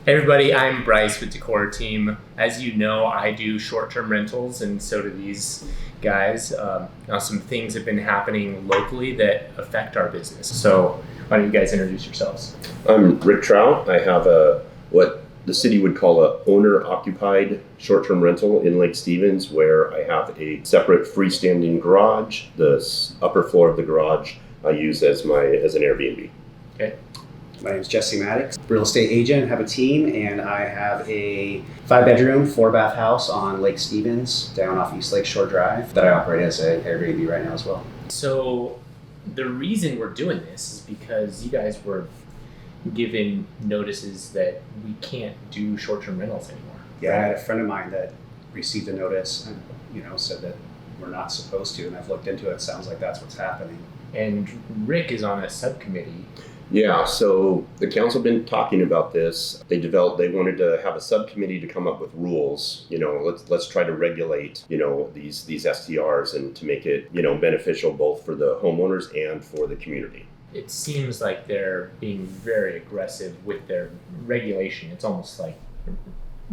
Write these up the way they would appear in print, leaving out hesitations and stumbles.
Hey everybody, I'm Bryce with Decor Team. As you know, I do short-term rentals, and so do these guys. Now some things have been happening locally that affect our business. So why don't you guys introduce yourselves? I'm Rick Trout. I have what the city would call a owner-occupied short-term rental in Lake Stevens, where I have a separate freestanding garage. The upper floor of the garage I use as an Airbnb. Okay. My name is Jesse Maddox, real estate agent, have a team, and I have a 5-bedroom, 4-bath house on Lake Stevens down off East Lake Shore Drive that I operate as an Airbnb right now as well. So the reason we're doing this is because you guys were given notices that we can't do short-term rentals anymore. Yeah, I had a friend of mine that received a notice and said that we're not supposed to, and I've looked into it. It sounds like that's what's happening. And Rick is on a subcommittee. Yeah, so the council been talking about this. They wanted to have a subcommittee to come up with rules. Let's try to regulate, these STRs and to make it, beneficial both for the homeowners and for the community. It seems like they're being very aggressive with their regulation. It's almost like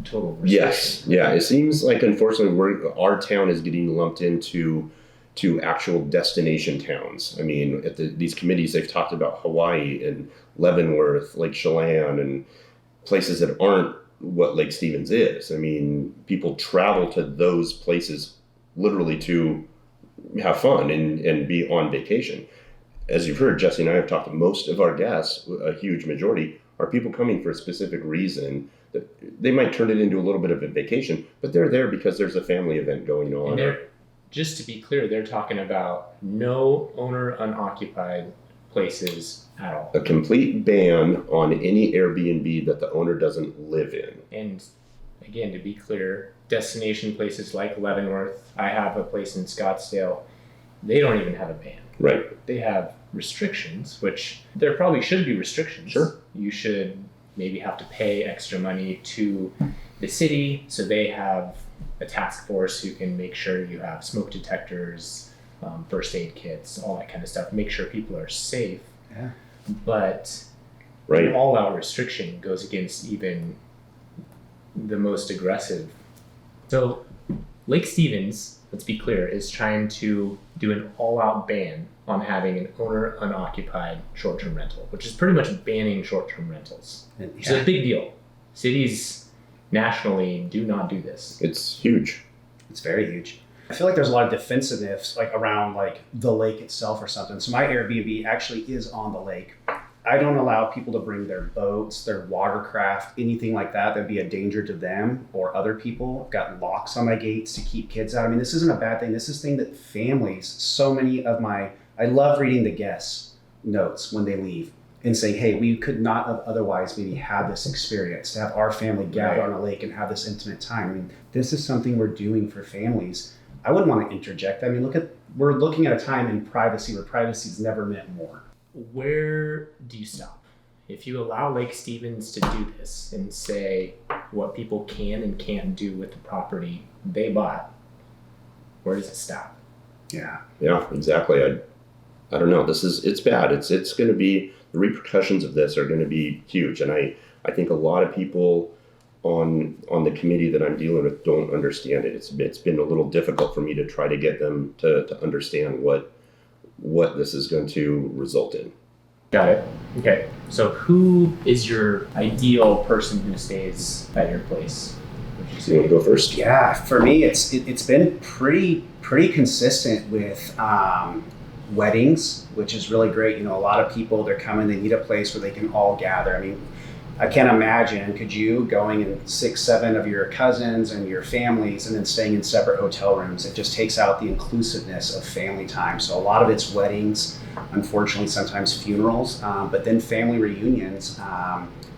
total restriction. Yes, yeah. It seems like, unfortunately, our town is getting lumped into actual destination towns. I mean, at these committees, they've talked about Hawaii and Leavenworth, Lake Chelan, and places that aren't what Lake Stevens is. I mean, people travel to those places literally to have fun and be on vacation. As you've heard, Jesse and I have talked to most of our guests, a huge majority, are people coming for a specific reason. That they might turn it into a little bit of a vacation, but they're there because there's a family event going on. Just to be clear, they're talking about no owner unoccupied places at all. A complete ban on any Airbnb that the owner doesn't live in. And again, to be clear, destination places like Leavenworth, I have a place in Scottsdale, they don't even have a ban. Right. They have restrictions, which there probably should be restrictions. Sure. You should maybe have to pay extra money to the city, so they have a task force who can make sure you have smoke detectors, first aid kits, all that kind of stuff. Make sure people are safe. Yeah. But Right. an all-out restriction goes against even the most aggressive. So Lake Stevens, let's be clear, is trying to do an all-out ban on having an owner unoccupied short-term rental, which is pretty much banning short-term rentals. It's a big deal. Cities nationally do not do this. It's huge. It's very huge. I feel like there's a lot of defensiveness around the lake itself or something. So my Airbnb actually is on the lake. I don't allow people to bring their boats, their watercraft, anything like that that'd be a danger to them or other people. I've got locks on my gates to keep kids out. I mean, this isn't a bad thing. This is thing that families, I love reading the guests' notes when they leave and saying, hey, we could not have otherwise maybe had this experience, to have our family gather on a lake and have this intimate time. I mean, this is something we're doing for families. I wouldn't want to interject. I mean, we're looking at a time in privacy where privacy's never meant more. Where do you stop? If you allow Lake Stevens to do this and say what people can and can't do with the property they bought, where does it stop? Yeah. Yeah, exactly. I don't know. It's bad. It's going to be, the repercussions of this are going to be huge. And I think a lot of people on the committee that I'm dealing with don't understand it. It's been a little difficult for me to try to get them to understand what this is going to result in. Got it. Okay. So who is your ideal person who stays at your place? So you want to go first? Yeah, for me, it's been pretty consistent with weddings, which is really great. A lot of people, they're coming, they need a place where they can all gather. I mean, I can't imagine, could you going in 6, 7 of your cousins and your families and then staying in separate hotel rooms? It just takes out the inclusiveness of family time. So a lot of it's weddings, unfortunately sometimes funerals, but then family reunions.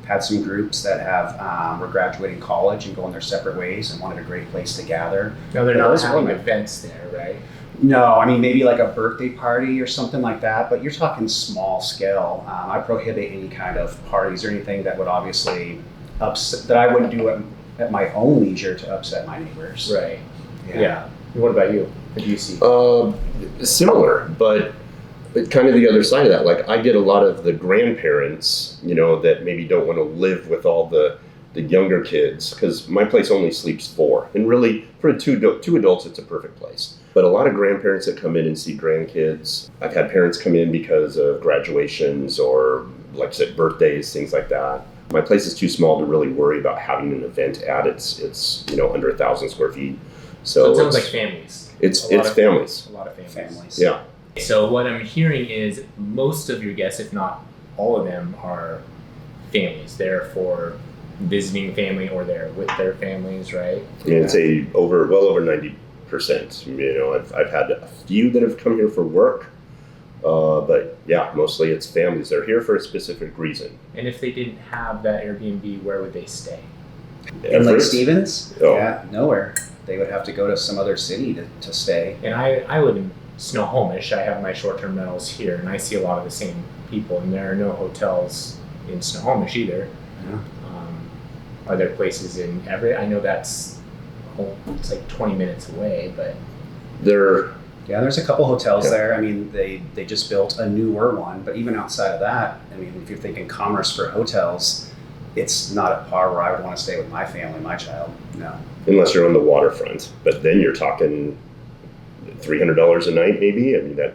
Had some groups that were graduating college and going their separate ways and wanted a great place to gather. No, they're not having events there, right? No, I mean, maybe like a birthday party or something like that, but you're talking small scale. I prohibit any kind of parties or anything that would obviously that I wouldn't do at my own leisure to upset my neighbors. Right. Yeah. What about you? What do you see? Similar, but kind of the other side of that. Like, I get a lot of the grandparents, that maybe don't want to live with all the the younger kids, because my place only sleeps 4, and really for two adults it's a perfect place. But a lot of grandparents that come in and see grandkids, I've had parents come in because of graduations or, like I said, birthdays, things like that. My place is too small to really worry about having an event at. It's under 1,000 square feet. So it sounds like families. It's families. A lot of families. Yeah. So what I'm hearing is most of your guests, if not all of them, are families. They're for visiting family or they're with their families, right? I mean, I'd say well over 90%. I've had a few that have come here for work, but yeah, mostly it's families. They're here for a specific reason. And if they didn't have that Airbnb, where would they stay? In Lake Stevens? Oh. Yeah, nowhere. They would have to go to some other city to stay. And I live in Snohomish. I have my short-term rentals here, and I see a lot of the same people. And there are no hotels in Snohomish either. Yeah. Are there places in Everett? I know it's like 20 minutes away, but Yeah, there's a couple hotels there. I mean, they just built a newer one, but even outside of that, I mean, if you're thinking commerce for hotels, it's not at par where I would want to stay with my family, my child. No. Unless you're on the waterfront, but then you're talking $300 a night, maybe. I mean, that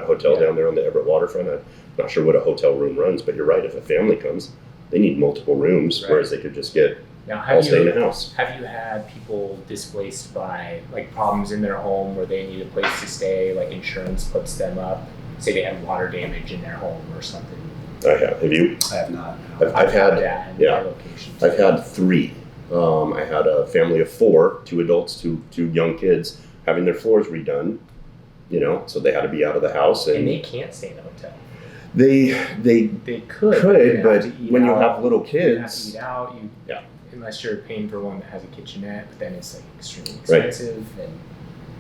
hotel down there on the Everett waterfront. I'm not sure what a hotel room runs, but you're right. If a family comes, they need multiple rooms, Right. Whereas they could just get now, all stay in a house. Have you had people displaced by like problems in their home where they need a place to stay, like insurance puts them up? Say they had water damage in their home or something. I have. Have you? I have not. I've had that in my location. I've had 3. I had a family of 4, 2 adults, two young kids, having their floors redone. So they had to be out of the house, and they can't stay in a hotel. They could, but when you have little kids, you have to eat out. Unless you're paying for one that has a kitchenette, but then it's like extremely expensive. Right. And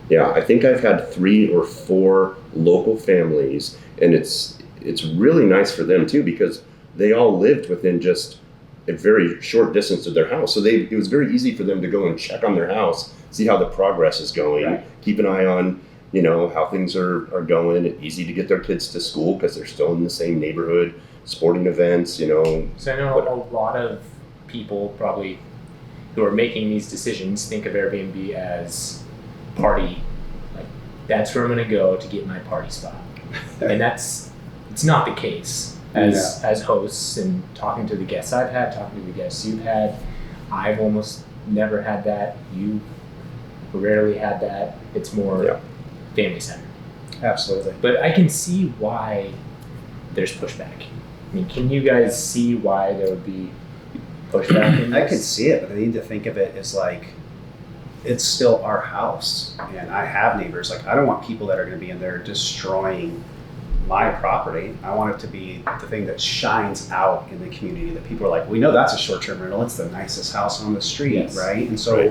yeah, I think I've had 3 or 4 local families, and it's really nice for them too because they all lived within just a very short distance of their house. So it was very easy for them to go and check on their house, see how the progress is going, keep an eye on how things are going. It's easy to get their kids to school because they're still in the same neighborhood, sporting events. So I know a lot of people probably who are making these decisions think of Airbnb as party, like that's where I'm going to go to get my party spot, and it's not the case. As hosts and talking to the guests I've had, talking to the guests you've had, I've almost never had that. You rarely had that. It's more family centered. Absolutely. But I can see why there's pushback. I mean, can you guys see why there would be pushback in this? I can see it, but I need to think of it as like it's still our house, and I have neighbors. Like I don't want people that are going to be in there destroying my property. I want it to be the thing that shines out in the community that people are like, we know that's a short-term rental. It's the nicest house on the street, right? And so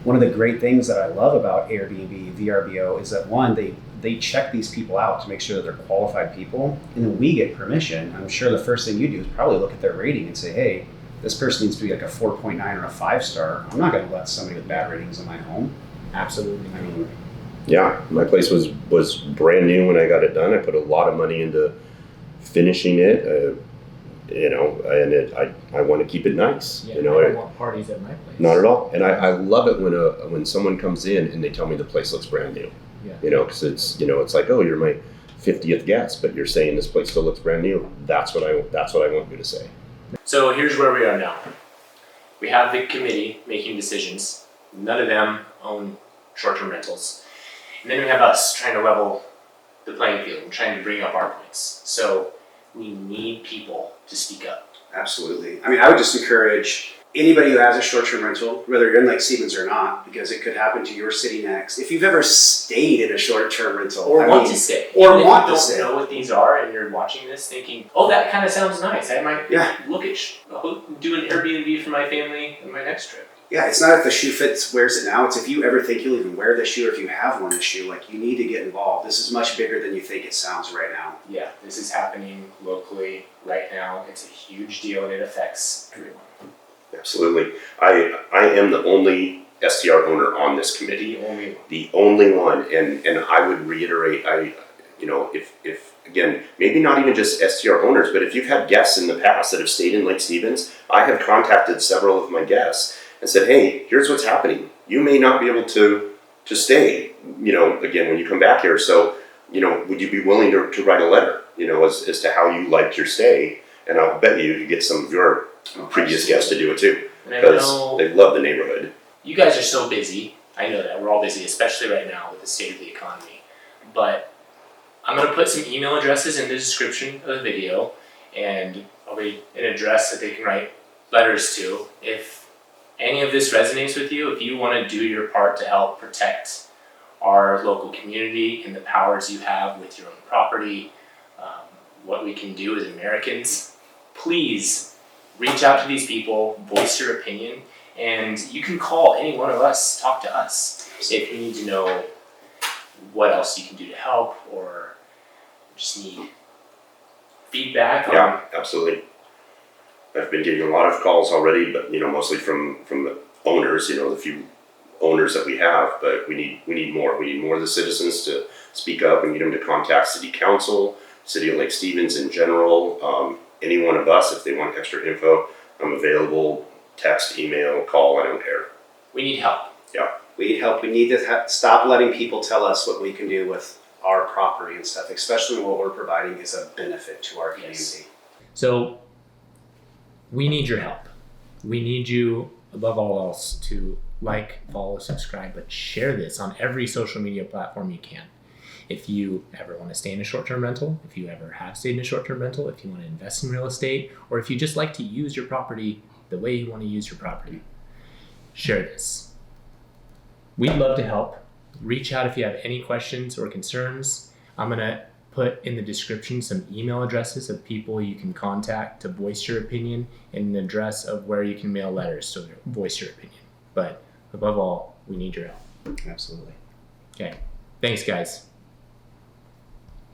one of the great things that I love about Airbnb VRBO is that one, they check these people out to make sure that they're qualified people, and then we get permission. I'm sure the first thing you do is probably look at their rating and say, hey, this person needs to be like a 4.9 or a 5-star. I'm not going to let somebody with bad ratings in my home. Absolutely. I mean, yeah, my place was brand new when I got it done. I put a lot of money into finishing it, and I want to keep it nice. I don't want parties at my place. Not at all. And I love it when someone comes in and they tell me the place looks brand new. Yeah. Because it's like, oh, you're my 50th guest, but you're saying this place still looks brand new. That's what I want you to say. So here's where we are now. We have the committee making decisions. None of them own short-term rentals. And then we have us trying to level the playing field and trying to bring up our points. So we need people to speak up. Absolutely. I mean, I would just encourage anybody who has a short-term rental, whether you're in Lake Stevens or not, because it could happen to your city next. If you've ever stayed in a short-term rental, or want to stay, or even want to stay, don't know what these are, and you're watching this thinking, "Oh, that kind of sounds nice. I might look at do an Airbnb for my family in my next trip." Yeah, it's not if the shoe fits, wears it now. It's if you ever think you'll even wear the shoe, or if you have worn the shoe, like you need to get involved. This is much bigger than you think it sounds right now. Yeah, this is happening locally right now. It's a huge deal, and it affects everyone. Absolutely. I am the only STR owner on this committee. The only one. And I would reiterate, if again, maybe not even just STR owners, but if you've had guests in the past that have stayed in Lake Stevens, I have contacted several of my guests and said, hey, here's what's happening. You may not be able to stay, again, when you come back here. So, would you be willing to write a letter, as to how you liked your stay? And I'll bet you get some of your previous guests to do it too, because they love the neighborhood. You guys are so busy. I know that. We're all busy, especially right now with the state of the economy. But I'm going to put some email addresses in the description of the video, and I'll read an address that they can write letters to. If any of this resonates with you, if you want to do your part to help protect our local community and the powers you have with your own property, what we can do as Americans, please reach out to these people, voice your opinion, and you can call any one of us, talk to us if you need to know what else you can do to help or just need feedback. Yeah, absolutely. I've been getting a lot of calls already, but mostly from the owners, the few owners that we have, but we need more. We need more of the citizens to speak up. We need them to contact City Council, City of Lake Stevens in general, any one of us if they want extra info. I'm available, text, email, call, I don't care. We need help. Yeah. We need help. We need to stop letting people tell us what we can do with our property and stuff, especially when what we're providing is a benefit to our community. Yes. So we need your help. We need you, above all else, to like, follow, subscribe, but share this on every social media platform you can. If you ever want to stay in a short-term rental, if you ever have stayed in a short-term rental, if you want to invest in real estate, or if you just like to use your property the way you want to use your property, share this. We'd love to help. Reach out if you have any questions or concerns. I'm going to put in the description some email addresses of people you can contact to voice your opinion and an address of where you can mail letters to voice your opinion. But above all, we need your help. Absolutely. Okay. Thanks, guys.